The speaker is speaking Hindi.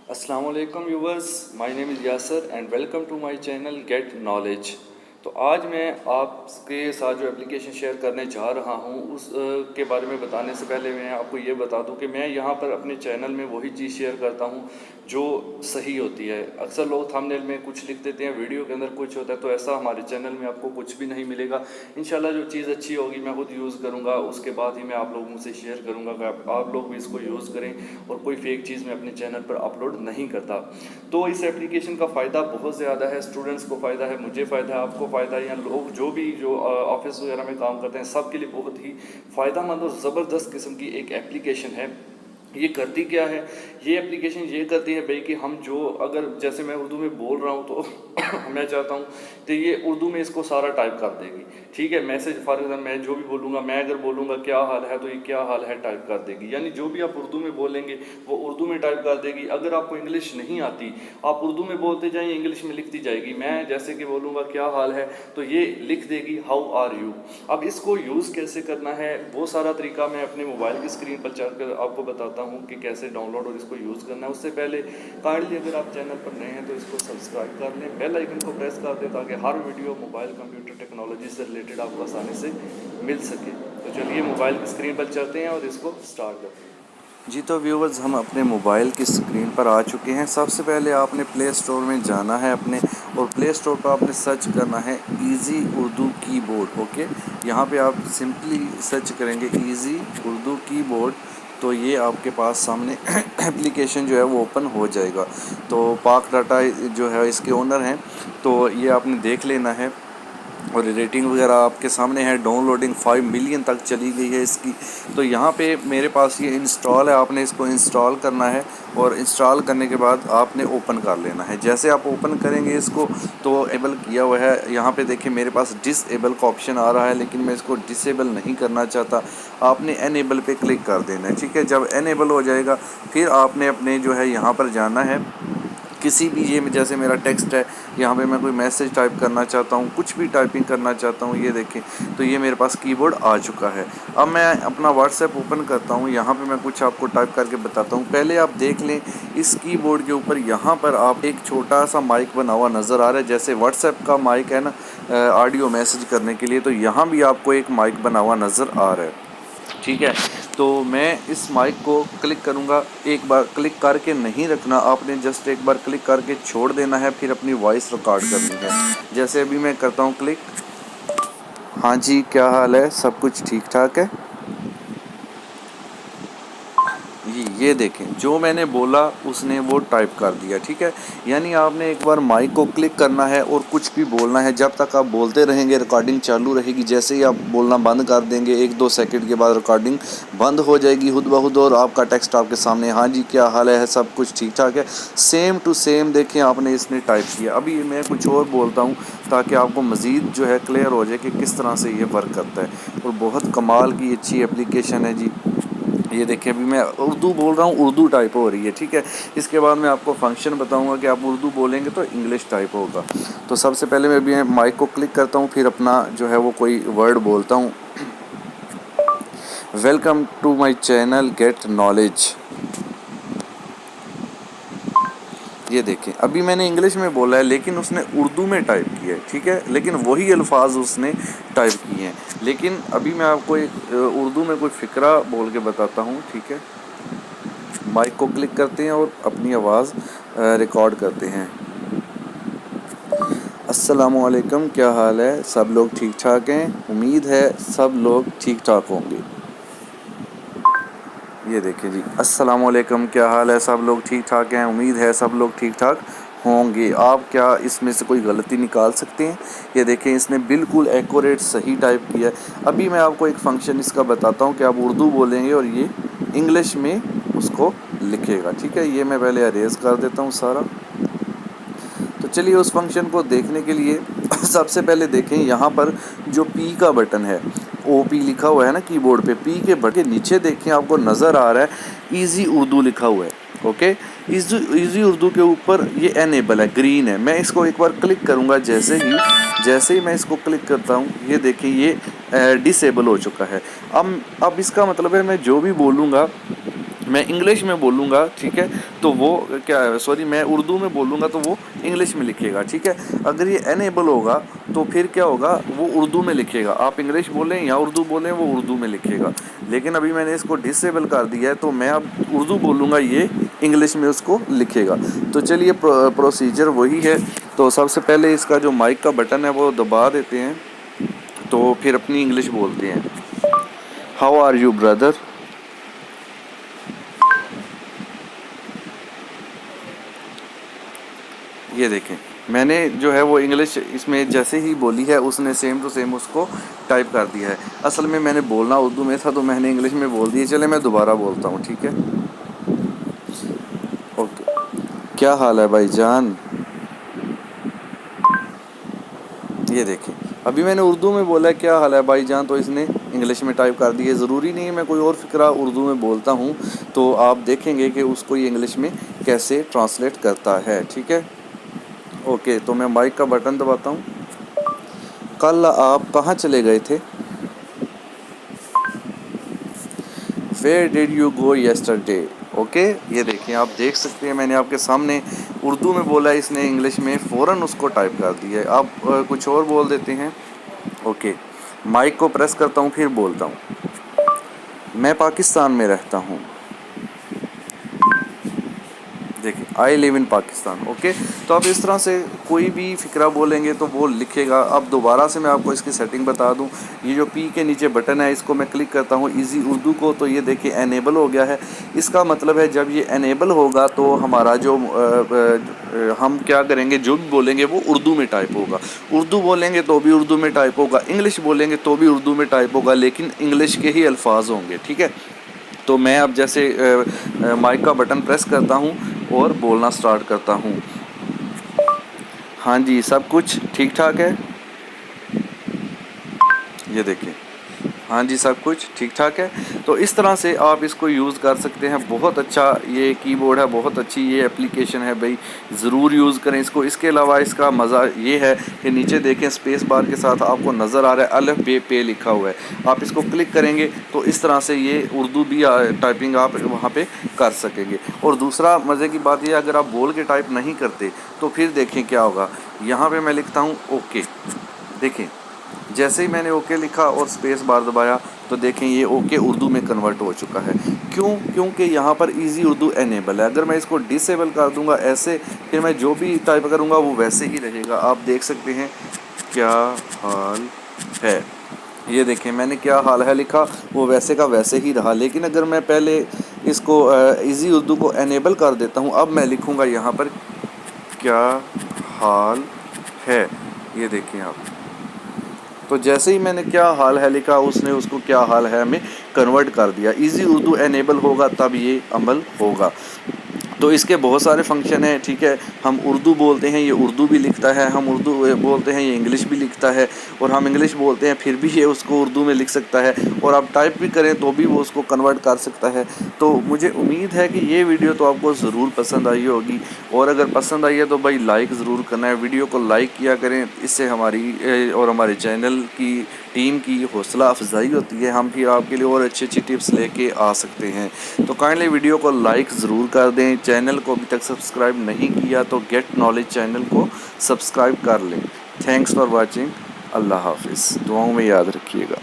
अस्सलाम वालेकुम viewers, my name is Yasir and welcome to my channel get knowledge. तो आज मैं आपके साथ जो एप्लीकेशन शेयर करने जा रहा हूँ उस के बारे में बताने से पहले मैं आपको ये बता दूँ कि मैं यहाँ पर अपने चैनल में वही चीज़ शेयर करता हूँ जो सही होती है। अक्सर लोग थंबनेल में कुछ लिख देते हैं, वीडियो के अंदर कुछ होता है, तो ऐसा हमारे चैनल में आपको कुछ भी नहीं मिलेगा। इंशाल्लाह जो चीज़ अच्छी होगी मैं खुद यूज़ करूँगा, उसके बाद ही मैं आप लोगों से शेयर करूँगा कि आप लोग भी इसको यूज़ करें और कोई फेक चीज़ मैं अपने चैनल पर अपलोड नहीं करता। तो इस एप्लीकेशन का फ़ायदा बहुत ज़्यादा है, स्टूडेंट्स को फ़ायदा है, मुझे फ़ायदा है, आपको फ़ायदा है, या लोग जो ऑफिस वगैरह में काम करते हैं सबके लिए बहुत ही फ़ायदेमंद और ज़बरदस्त किस्म की एक एप्लीकेशन है। ये करती क्या है? ये एप्लीकेशन ये करती है भाई कि हम जो अगर जैसे मैं उर्दू में बोल रहा हूँ तो मैं चाहता हूँ तो ये उर्दू में इसको सारा टाइप कर देगी। ठीक है, मैसेज फॉर एग्जाम्पल मैं जो भी बोलूँगा, मैं अगर बोलूँगा क्या हाल है तो ये क्या हाल है टाइप कर देगी। यानी जो भी आप उर्दू में बोलेंगे वो उर्दू में टाइप कर देगी। अगर आपको इंग्लिश नहीं आती, आप उर्दू में बोलते जाइए, इंग्लिश में लिखती जाएगी। मैं जैसे कि बोलूँगा क्या हाल है तो ये लिख देगी हाउ आर यू। अब इसको यूज़ कैसे करना है वो सारा तरीका मैं अपने मोबाइल की स्क्रीन पर चलकर आपको बताता हूँ कि कैसे डाउनलोड और इसको यूज़ करना है। उससे पहले काइंडली अगर आप चैनल पर नए हैं तो इसको सब्सक्राइब कर लें, बेल आइकन को प्रेस कर दें ताकि हर वीडियो मोबाइल कंप्यूटर टेक्नोलॉजी से रिलेटेड आपको आसानी से मिल सके। तो चलिए मोबाइल की स्क्रीन पर चलते हैं और इसको स्टार्ट करते हैं। जी तो व्यूवर्स, हम अपने मोबाइल की स्क्रीन पर आ चुके हैं। सबसे पहले आपने प्ले स्टोर में जाना है अपने, और प्ले स्टोर पर आपने सर्च करना है इजी उर्दू कीबोर्ड। ओके, यहाँ पे आप सिंपली सर्च करेंगे इजी उर्दू कीबोर्ड, तो ये आपके पास सामने एप्लीकेशन जो है वो ओपन हो जाएगा। तो पाक डाटा जो है इसके ओनर हैं, तो ये आपने देख लेना है। और रेटिंग वगैरह आपके सामने है। डाउनलोडिंग 5 मिलियन तक चली गई है इसकी। तो यहाँ पे मेरे पास ये इंस्टॉल है, आपने इसको इंस्टॉल करना है और इंस्टॉल करने के बाद आपने ओपन कर लेना है। जैसे आप ओपन करेंगे इसको तो एबल किया हुआ है। यहाँ पे देखिए मेरे पास डिसेबल का ऑप्शन आ रहा है, लेकिन मैं इसको डिसेबल नहीं करना चाहता। आपने एनेबल पे क्लिक कर देना है। ठीक है, जब एनेबल हो जाएगा फिर आपने अपने जो है यहाँ पर जाना है किसी भी, ये जैसे मेरा टेक्स्ट है, यहाँ पे मैं कोई मैसेज टाइप करना चाहता हूँ, कुछ भी टाइपिंग करना चाहता हूँ, ये देखें तो ये मेरे पास कीबोर्ड आ चुका है। अब मैं अपना व्हाट्सएप ओपन करता हूँ, यहाँ पे मैं कुछ आपको टाइप करके बताता हूँ। पहले आप देख लें इस कीबोर्ड के ऊपर, यहाँ पर आप एक छोटा सा माइक बना हुआ नज़र आ रहा है, जैसे व्हाट्सएप का माइक है ना ऑडियो मैसेज करने के लिए, तो यहाँ भी आपको एक माइक बना हुआ नज़र आ रहा है। ठीक है, तो मैं इस माइक को क्लिक करूँगा। एक बार क्लिक करके नहीं रखना, आपने जस्ट एक बार क्लिक करके छोड़ देना है, फिर अपनी वॉइस रिकॉर्ड करनी है। जैसे अभी मैं करता हूँ क्लिक। हाँ जी, क्या हाल है, सब कुछ ठीक ठाक है जी। ये देखें जो मैंने बोला उसने वो टाइप कर दिया। ठीक है, यानी आपने एक बार माइक को क्लिक करना है और कुछ भी बोलना है। जब तक आप बोलते रहेंगे रिकॉर्डिंग चालू रहेगी। जैसे ही आप बोलना बंद कर देंगे 1-2 सेकंड के बाद रिकॉर्डिंग बंद हो जाएगी खुद ब खुद, और आपका टेक्स्ट आपके सामने, हाँ जी क्या हाल है, सब कुछ ठीक ठाक है, सेम टू सेम देखें आपने इसने टाइप किया। अभी मैं कुछ और बोलता हूँ ताकि आपको मज़ीद जो है क्लियर हो जाए कि किस तरह से ये वर्क करता है। और बहुत कमाल की अच्छी एप्लीकेशन है जी। ये देखिए अभी मैं उर्दू बोल रहा हूँ, उर्दू टाइप हो रही है। ठीक है, इसके बाद मैं आपको फंक्शन बताऊंगा कि आप उर्दू बोलेंगे तो इंग्लिश टाइप होगा। तो सबसे पहले मैं अभी माइक को क्लिक करता हूँ, फिर अपना जो है वो कोई वर्ड बोलता हूँ। Welcome to my channel get knowledge. ये देखें अभी मैंने इंग्लिश में बोला है लेकिन उसने उर्दू में टाइप किया है। ठीक है, लेकिन वही अल्फाज उसने टाइप किए हैं। लेकिन अभी मैं आपको एक उर्दू में कोई फ़िक्रा बोल के बताता हूँ। ठीक है, माइक को क्लिक करते हैं और अपनी आवाज़ रिकॉर्ड करते हैं। अस्सलामुअलैकुम, क्या हाल है, सब लोग ठीक ठाक हैं, उम्मीद है सब लोग ठीक ठाक होंगे। ये देखिए जी, अस्सलामुअलैकुम, क्या हाल है, सब लोग ठीक ठाक हैं, उम्मीद है सब लोग ठीक ठाक होंगे। आप क्या इसमें से कोई गलती निकाल सकते हैं? ये देखें इसने बिल्कुल एक्यूरेट सही टाइप किया है। अभी मैं आपको एक फ़ंक्शन इसका बताता हूँ कि आप उर्दू बोलेंगे और ये इंग्लिश में उसको लिखेगा। ठीक है, ये मैं पहले अरेज कर देता हूँ सारा। तो चलिए उस फंक्शन को देखने के लिए सबसे पहले देखें यहाँ पर जो पी का बटन है, OP लिखा हुआ है ना कीबोर्ड पे, पी के बटन के नीचे देखें आपको नज़र आ रहा है इजी उर्दू लिखा हुआ है। ओके, इजी उर्दू के ऊपर ये एनेबल है, ग्रीन है। मैं इसको एक बार क्लिक करूँगा, जैसे ही मैं इसको क्लिक करता हूँ ये देखिए ये डिसेबल हो चुका है। अब इसका मतलब है मैं जो भी बोलूँगा मैं इंग्लिश में बोलूँगा, ठीक है, तो वो क्या, सॉरी, मैं उर्दू में बोलूँगा तो वो इंग्लिश में लिखेगा, ठीक है। अगर ये अनेबल होगा तो फिर क्या होगा, वो उर्दू में लिखेगा। आप इंग्लिश बोलें या उर्दू बोलें, वो उर्दू में लिखेगा। लेकिन अभी मैंने इसको डिसेबल कर दिया है, तो मैं अब उर्दू बोलूँगा, ये इंग्लिश में उसको लिखेगा। तो चलिए प्रोसीजर वही है। तो सबसे पहले इसका जो माइक का बटन है वो दबा देते हैं, तो फिर अपनी इंग्लिश बोलते हैं। How are you brother. ये देखें, मैंने जो है वो इंग्लिश इसमें जैसे ही बोली है, उसने सेम टू सेम उसको टाइप कर दिया है। असल में मैंने बोलना उर्दू में था, तो मैंने इंग्लिश में बोल दिया। चले मैं दोबारा बोलता हूँ, ठीक है। ओके, क्या हाल है भाईजान। ये देखें, अभी मैंने उर्दू में बोला है क्या हाल है भाईजान, तो इसने इंग्लिश में टाइप कर दिया। ज़रूरी नहीं है मैं कोई और फ़िक्रा उर्दू में बोलता हूँ, तो आप देखेंगे कि उसको ये इंग्लिश में कैसे ट्रांसलेट करता है, ठीक है। ओके, तो मैं माइक का बटन दबाता हूँ। कल आप कहाँ चले गए थे। Where did you go yesterday. Okay, ये देखिए, आप देख सकते हैं मैंने आपके सामने उर्दू में बोला है, इसने इंग्लिश में फ़ौरन उसको टाइप कर दिया है। आप कुछ और बोल देते हैं। ओके, माइक को प्रेस करता हूँ, फिर बोलता हूँ। मैं पाकिस्तान में रहता हूँ। देखिए, I live in Pakistan. Okay, तो आप इस तरह से कोई भी फ़िक्रा बोलेंगे तो वो लिखेगा। अब दोबारा से मैं आपको इसकी सेटिंग बता दूं। ये जो पी के नीचे बटन है, इसको मैं क्लिक करता हूँ इजी उर्दू को, तो ये देखिए एनेबल हो गया है। इसका मतलब है जब ये एनेबल होगा तो हमारा जो हम क्या करेंगे, जो भी बोलेंगे वो उर्दू में टाइप होगा। उर्दू बोलेंगे तो भी उर्दू में टाइप होगा, इंग्लिश बोलेंगे तो भी उर्दू में टाइप होगा, लेकिन इंग्लिश के ही अल्फाज होंगे, ठीक है। तो मैं अब जैसे माइक का बटन प्रेस करता हूँ और बोलना स्टार्ट करता हूँ। हाँ जी, सब कुछ ठीक ठाक है। ये देखिए, हाँ जी, सब कुछ ठीक ठाक है। तो इस तरह से आप इसको यूज़ कर सकते हैं। बहुत अच्छा ये कीबोर्ड है, बहुत अच्छी ये एप्लीकेशन है भाई, ज़रूर यूज़ करें इसको। इसके अलावा इसका मज़ा ये है कि नीचे देखें, स्पेस बार के साथ आपको नज़र आ रहा है अलिफ बे पे लिखा हुआ है। आप इसको क्लिक करेंगे तो इस तरह से ये उर्दू भी टाइपिंग आप वहाँ पे कर सकेंगे। और दूसरा मज़े की बात ये, अगर आप बोल के टाइप नहीं करते तो फिर देखें क्या होगा। यहाँ पर मैं लिखता हूँ ओके, देखें जैसे ही मैंने ओके लिखा और स्पेस बार दबाया तो देखें ये ओके उर्दू में कन्वर्ट हो चुका है। क्यों? क्योंकि यहाँ पर इजी उर्दू एनेबल है। अगर मैं इसको डिसेबल कर दूंगा ऐसे, फिर मैं जो भी टाइप करूँगा वो वैसे ही रहेगा। आप देख सकते हैं क्या हाल है। ये देखें, मैंने क्या हाल है लिखा, वो वैसे का वैसे ही रहा। लेकिन अगर मैं पहले इसको इजी उर्दू को एनेबल कर देता हूँ, अब मैं लिखूँगा यहाँ पर क्या हाल है। ये देखें आप, तो जैसे ही मैंने क्या हाल है लिखा, उसने उसको क्या हाल है में कन्वर्ट कर दिया। इजी उर्दू एनेबल होगा तब ये अमल होगा। तो इसके बहुत सारे फंक्शन हैं, ठीक है। हम उर्दू बोलते हैं, ये उर्दू भी लिखता है। हम उर्दू बोलते हैं, ये इंग्लिश भी लिखता है। और हम इंग्लिश बोलते हैं, फिर भी ये उसको उर्दू में लिख सकता है। और आप टाइप भी करें तो भी वो उसको कन्वर्ट कर सकता है। तो मुझे उम्मीद है कि ये वीडियो तो आपको ज़रूर पसंद आई होगी। और अगर पसंद आई है तो भाई लाइक ज़रूर करना है, वीडियो को लाइक किया करें। इससे हमारी और हमारे चैनल की टीम की हौसला अफजाई होती है। हम फिर आपके लिए और अच्छी अच्छी टिप्स लेके आ सकते हैं। तो काइंडली वीडियो को लाइक ज़रूर कर दें। चैनल को अभी तक सब्सक्राइब नहीं किया तो गेट नॉलेज चैनल को सब्सक्राइब कर लें। Thanks for watching. अल्लाह हाफिज़। दुआओं में याद रखिएगा।